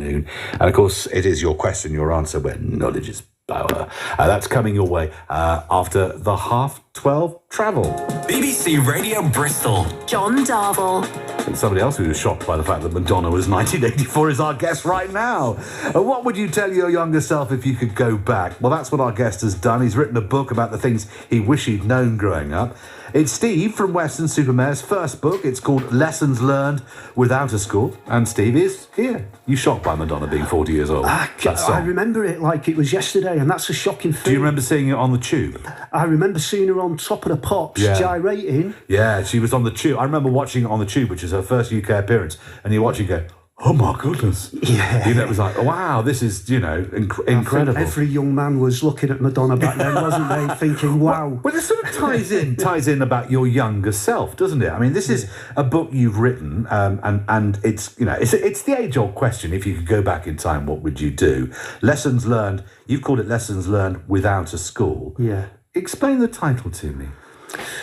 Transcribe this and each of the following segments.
And of course, it is your question, your answer, where knowledge is power. That's coming your way after the 12:30 travel. BBC Radio Bristol. John Darvel. And somebody else who was shocked by the fact that Madonna was 1984 is our guest right now. What would you tell your younger self if you could go back? Well, that's what our guest has done. He's written a book about the things he wished he'd known growing up. It's Steve from Weston-super-Mare's first book. It's called Lessons Without a School. And Steve is here. You shocked by Madonna being 40 years old? I remember it like it was yesterday, and that's a shocking thing. Do you remember seeing it on the tube? I remember seeing her on Top of the Pops, gyrating. Yeah, she was on the tube. I remember watching it on the tube, which is her first UK appearance, and you watch it go, oh my goodness. Yeah. It was like, wow, this is, incredible. Every young man was looking at Madonna back then, wasn't they? Thinking, wow. Well, this sort of ties in about your younger self, doesn't it? I mean, this is a book you've written, and it's, it's the age-old question. If you could go back in time, what would you do? Lessons learned. You've called it Lessons Learned Without a School. Yeah. Explain the title to me.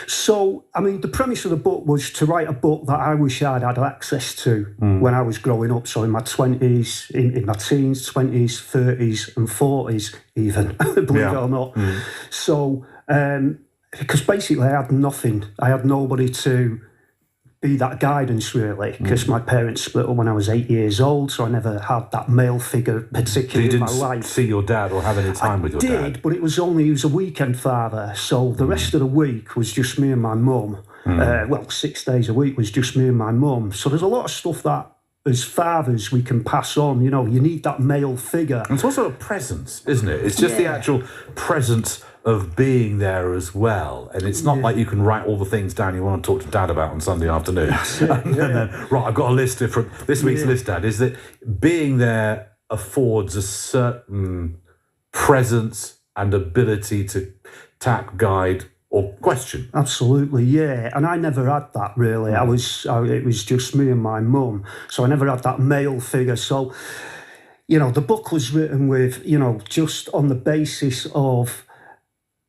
So, I mean, the premise of the book was to write a book that I wish I'd had access to when I was growing up. So in my 20s, in my teens, 20s, 30s and 40s even, believe it or not. So, because basically I had nothing. I had nobody to be that guidance, really, because my parents split up when I was 8 years old, so I never had that male figure particularly in my life. You didn't see your dad or have any time with your dad? I did, but he was a weekend father, so the rest of the week was just me and my mum. 6 days a week was just me and my mum. So there's a lot of stuff that, as fathers, we can pass on. You need that male figure. And it's also a presence, isn't it? It's just the actual presence of being there as well. And it's not like you can write all the things down you want to talk to Dad about on Sunday afternoon. And then, right, I've got a list from this week's list, Dad, is that being there affords a certain presence and ability to tap, guide, or question. Absolutely, yeah. And I never had that, really. It was just me and my mum. So I never had that male figure. So, the book was written with, just on the basis of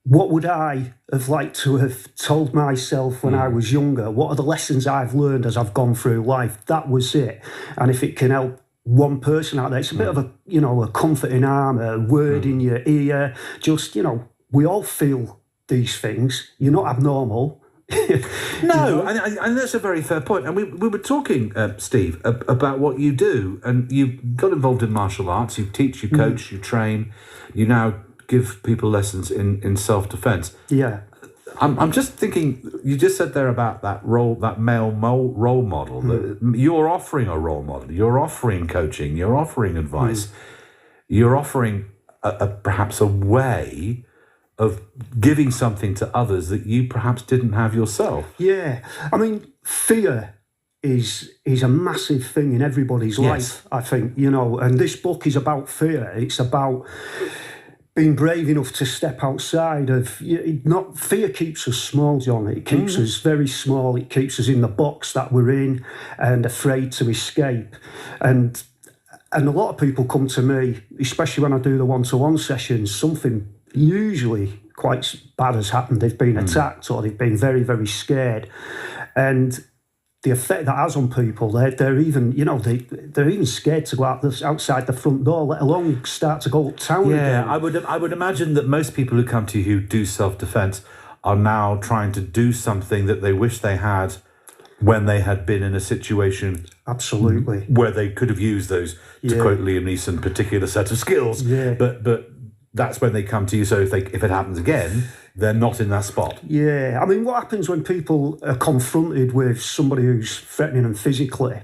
what would I have liked to have told myself when I was younger? What are the lessons I've learned as I've gone through life? That was it. And if it can help one person out there, it's a bit of a comforting arm, a word in your ear. Just, we all feel these things. You're not abnormal. No, and that's a very fair point. And we were talking, Steve, about what you do. And you got involved in martial arts. You teach, you coach, you train. You now give people lessons in self-defense. Yeah. I'm just thinking, you just said there about that male role model. You're offering a role model. You're offering coaching. You're offering advice. You're offering perhaps a way of giving something to others that you perhaps didn't have yourself. Yeah. I mean, fear is a massive thing in everybody's life, I think, and this book is about fear. It's about being brave enough to step outside of, fear keeps us small, John. It keeps us very small. It keeps us in the box that we're in and afraid to escape. And a lot of people come to me, especially when I do the one-to-one sessions, something usually quite bad has happened. They've been attacked or they've been very, very scared. And the effect that has on people, they're even, they're even scared to go outside the front door, let alone start to go uptown again. I would imagine that most people who come to you who do self-defense are now trying to do something that they wish they had when they had been in a situation absolutely where they could have used those, to quote Liam Neeson, particular set of skills. Yeah. But that's when they come to you. So if it happens again, they're not in that spot. Yeah. I mean, what happens when people are confronted with somebody who's threatening them physically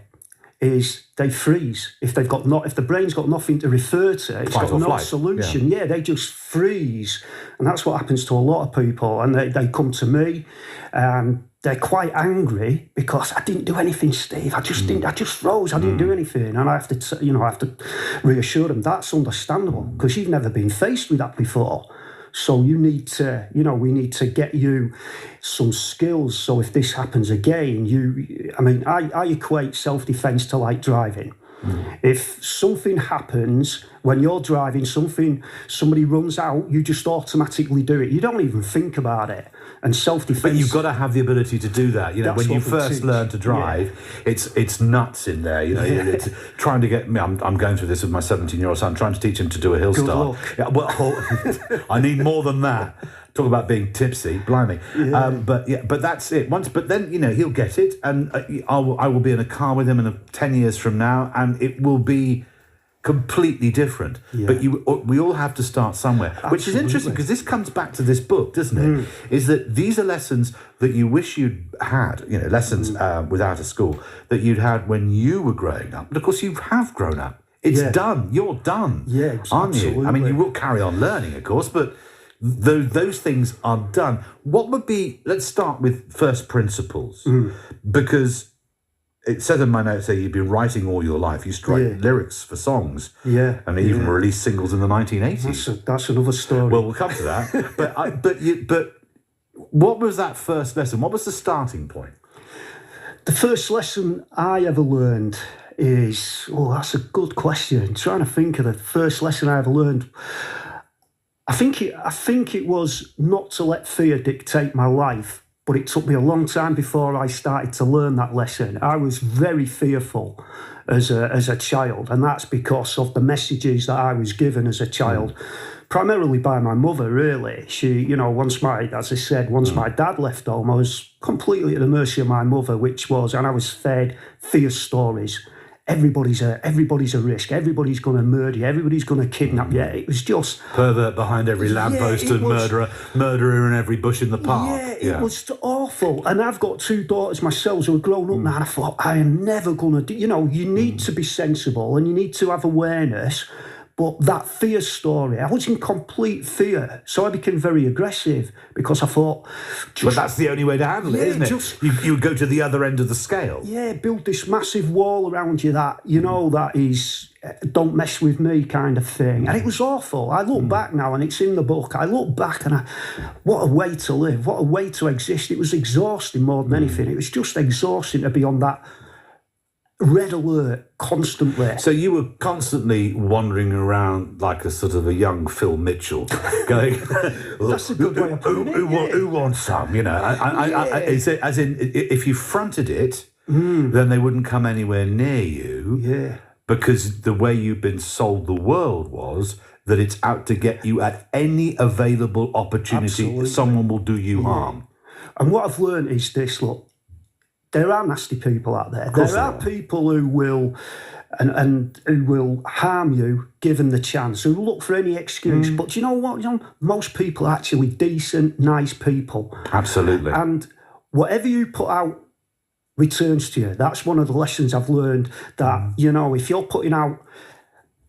is they freeze. If the brain's got nothing to refer to, it's got no solution. Yeah, they just freeze. And that's what happens to a lot of people. And they come to me and they're quite angry because I didn't do anything, Steve. I just froze. I didn't do anything. And I have to reassure them that's understandable because you've never been faced with that before. So we need to get you some skills. So if this happens again, I equate self-defense to like driving. If something happens when you're driving, somebody runs out, you just automatically do it. You don't even think about it. And self-defense. But you've got to have the ability to do that. You know, That's when you what we first teach. learn to drive, it's nuts in there. You know, it's trying to get me. I'm going through this with my 17-year-old son, trying to teach him to do a hill Good start. luck. Yeah, well, I need more than that. Talk about being tipsy, blimey. But that's it. But then, you know, he'll get it, and I will be in a car with him in 10 years from now, and it will be completely different. But we all have to start somewhere. Absolutely. Which is interesting, because this comes back to this book, doesn't it? Is that these are lessons that you wish you'd had, you know, lessons without a school, that you'd had when you were growing up. But of course, you have grown up. It's done. You're done. Yeah, aren't absolutely. you? I mean, you will carry on learning, of course, but those things are done. What would be, let's start with first principles, because it says in my notes that you've been writing all your life. You write lyrics for songs, and even released singles in the 1980s. That's another story. Well, we'll come to that. but what was that first lesson? What was the starting point? The first lesson I ever learned is, that's a good question. I'm trying to think of the first lesson I ever learned. I think it was not to let fear dictate my life, but it took me a long time before I started to learn that lesson. I was very fearful as a child, and that's because of the messages that I was given as a child, primarily by my mother, really. She, you know, once my dad left home, I was completely at the mercy of my mother, and I was fed fear stories. Everybody's a risk. Everybody's going to murder you. Everybody's going to kidnap you. It was just pervert behind every lamppost and murderer in every bush in the park. It was awful. And I've got two daughters myself who are grown up now, and I thought, I am never going to do. You know, you need to be sensible and you need to have awareness. But that fear story, I was in complete fear. So I became very aggressive because I thought... But that's the only way to handle it, isn't it? You would go to the other end of the scale. Yeah, build this massive wall around you that, you know, that is, don't mess with me kind of thing. And it was awful. I look back now, and it's in the book. I look back and what a way to live, what a way to exist. It was exhausting more than anything. It was just exhausting to be on that red alert constantly. So you were constantly wandering around like a sort of a young Phil Mitchell, going, That's a good way of putting it. Who wants some? You know, as in, if you fronted it, then they wouldn't come anywhere near you. Yeah. Because the way you've been sold the world was that it's out to get you at any available opportunity. Absolutely. Someone will do you harm. And what I've learned is this, look, there are nasty people out there. There are people who will and who will harm you given the chance, who look for any excuse. But you know what? You know, most people are actually decent, nice people. Absolutely. And whatever you put out returns to you. That's one of the lessons I've learned, that, you know, if you're putting out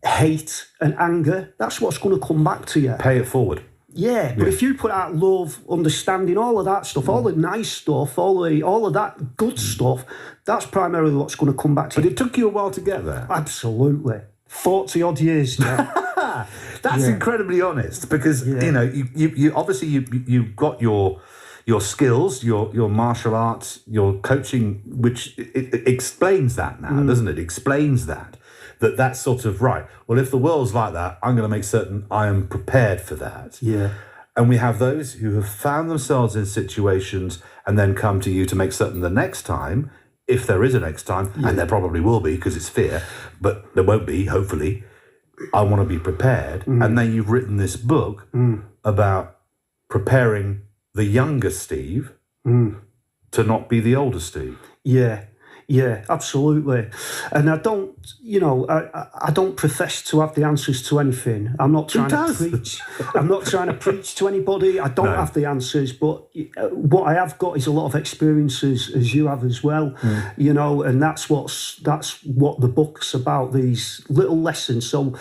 hate and anger, that's what's going to come back to you. Pay it forward. Yeah, but if you put out love, understanding, all of that stuff, all the nice stuff, all of that good stuff, that's primarily what's going to come back to you. But it took you a while to get there. Absolutely. 40 odd years now. That's incredibly honest, because you know, you obviously you've got your skills, your martial arts, your coaching, which it explains that now, doesn't it? Explains that's sort of right. Well, if the world's like that, I'm going to make certain I am prepared for that. Yeah. And we have those who have found themselves in situations and then come to you to make certain the next time, if there is a next time, and there probably will be because it's fear, but there won't be, hopefully. I want to be prepared. And then you've written this book about preparing the younger Steve to not be the older Steve. Yeah, absolutely. And I don't, you know, I don't profess to have the answers to anything. I'm not trying to preach. I'm not trying to preach to anybody. I don't have the answers, but what I have got is a lot of experiences, as you have as well, you know, and that's what the book's about, these little lessons. So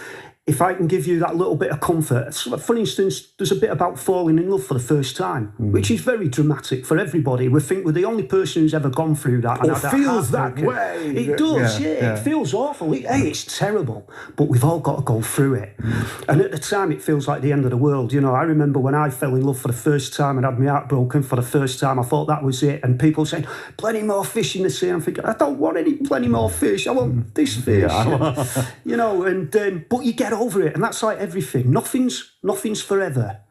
if I can give you that little bit of comfort. So, for instance, there's a bit about falling in love for the first time, which is very dramatic for everybody. We think we're the only person who's ever gone through that. Or feels that way. It does, yeah. It feels awful. It's terrible, but we've all got to go through it. And at the time, it feels like the end of the world. You know, I remember when I fell in love for the first time and had my heart broken for the first time, I thought that was it. And people saying, plenty more fish in the sea. I'm thinking, I don't want plenty more fish. I want this fish. You know, and but you get over it, and that's like everything. Nothing's forever.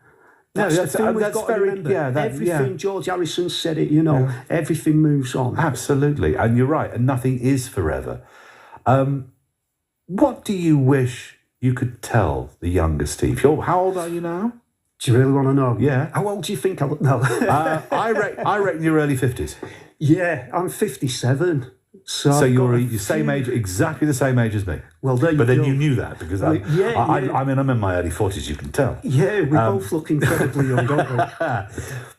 That's very remember. Everything. George Harrison said it. You know, everything moves on. Absolutely, and you're right. And nothing is forever. What do you wish you could tell the younger Steve? How old are you now? Do you really want to know? Yeah. How old do you think I look now? I reckon you're early 50s. Yeah, I'm 57. So you're the same age, exactly the same age as me. Well, there you go. But then go. You knew that because I'm in my early 40s. You can tell. Yeah, we both look incredibly young, don't we?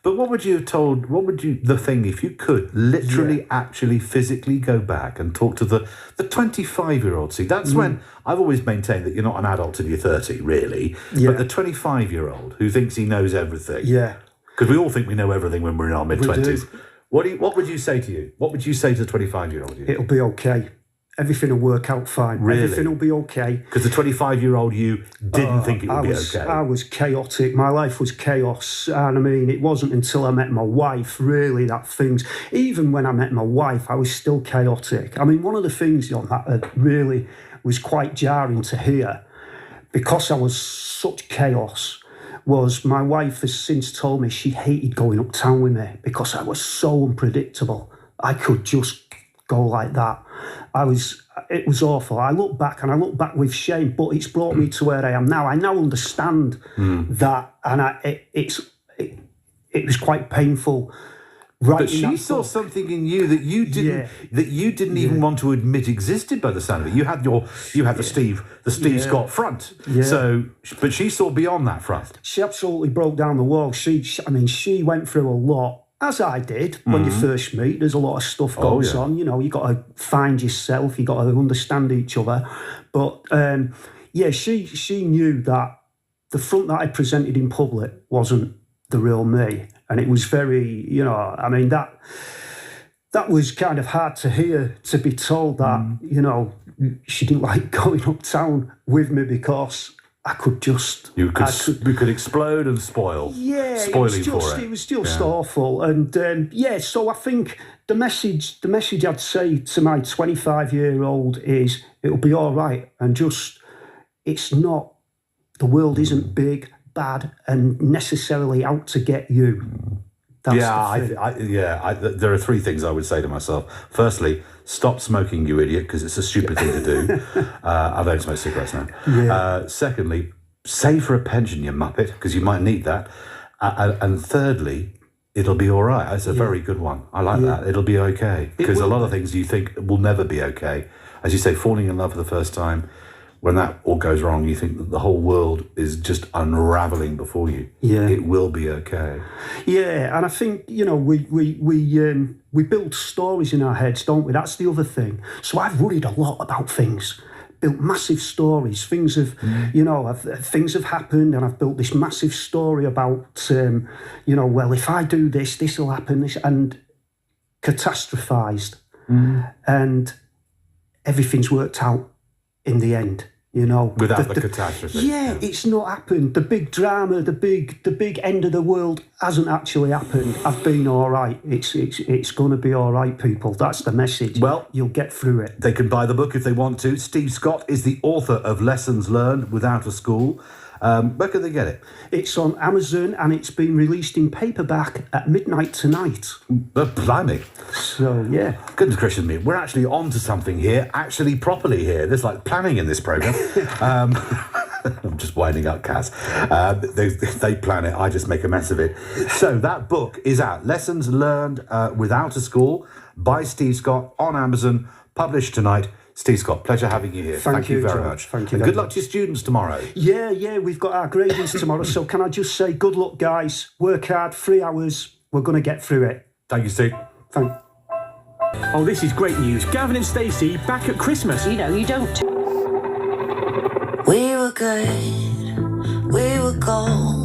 But what would you have told? If you could literally, actually, physically go back and talk to the 25-year-old? See, that's when I've always maintained that you're not an adult till you're 30, really. Yeah. But the 25-year-old who thinks he knows everything. Yeah. Because we all think we know everything when we're in our mid-20s. What would you say to you? What would you say to the 25-year-old you? It'll be okay. Everything will work out fine. Really? Everything will be okay. Because the 25-year-old you didn't think it would be okay. I was chaotic. My life was chaos. And I mean, it wasn't until I met my wife, really, that things... Even when I met my wife, I was still chaotic. I mean, one of the things, John, that really was quite jarring to hear, because I was such chaos, was my wife has since told me she hated going uptown with me because I was so unpredictable. I could just go like that. It was awful. I look back with shame, but it's brought me to where I am now. I now understand that, and it was quite painful. But she saw something in you that you didn't even want to admit existed by the sound of it. You had the Steve Scott front. Yeah. So, but she saw beyond that front. She absolutely broke down the wall. She went through a lot, as I did when you first meet. There's a lot of stuff goes on. You know, you got to find yourself. You got to understand each other. But she knew that the front that I presented in public wasn't the real me. And it was very, you know, I mean, that was kind of hard to hear, to be told that, you know, she didn't like going uptown with me because I could just... We could explode and spoil. Yeah, spoiling it was just awful. And, so I think the message I'd say to my 25-year-old is it'll be all right. And just, it's not, the world isn't big, bad, and necessarily out to get you. That's there are three things I would say to myself. Firstly, stop smoking, you idiot, because it's a stupid thing to do. I don't smoke cigarettes now. Yeah. Secondly, save for a pension, you muppet, because you might need that. And thirdly, it'll be all right. That's a very good one. I like that. It'll be okay. Because a lot of things you think will never be okay. As you say, falling in love for the first time, when that all goes wrong, you think that the whole world is just unraveling before you. Yeah. It will be okay. Yeah, and I think, you know, we build stories in our heads, don't we? That's the other thing. So I've worried a lot about things, built massive stories. Things have, things have happened, and I've built this massive story about, well, if I do this, this will happen, and catastrophized. And everything's worked out in the end, you know. Without the catastrophe. Yeah, it's not happened. The big drama, the big end of the world hasn't actually happened. I've been all right. It's going to be all right, people. That's the message. Well, you'll get through it. They can buy the book if they want to. Steve Scott is the author of Lessons Learned Without a School. Where can they get it? It's on Amazon, and it's been released in paperback at midnight tonight. Blimey. So, yeah. Goodness gracious me, we're actually on to something here, actually properly here. There's like planning in this programme. I'm just winding up, Kaz. They plan it, I just make a mess of it. So that book is out, Lessons Learned Without a School, by Steve Scott, on Amazon, published tonight. Steve Scott, pleasure having you here. Thank you very much. Thank you. And good luck to your students tomorrow. Yeah, we've got our gradings tomorrow. So can I just say, good luck, guys. Work hard, 3 hours. We're going to get through it. Thank you, Steve. Thanks. Oh, this is great news. Gavin and Stacey back at Christmas. You know, you don't. We were good, we were gold.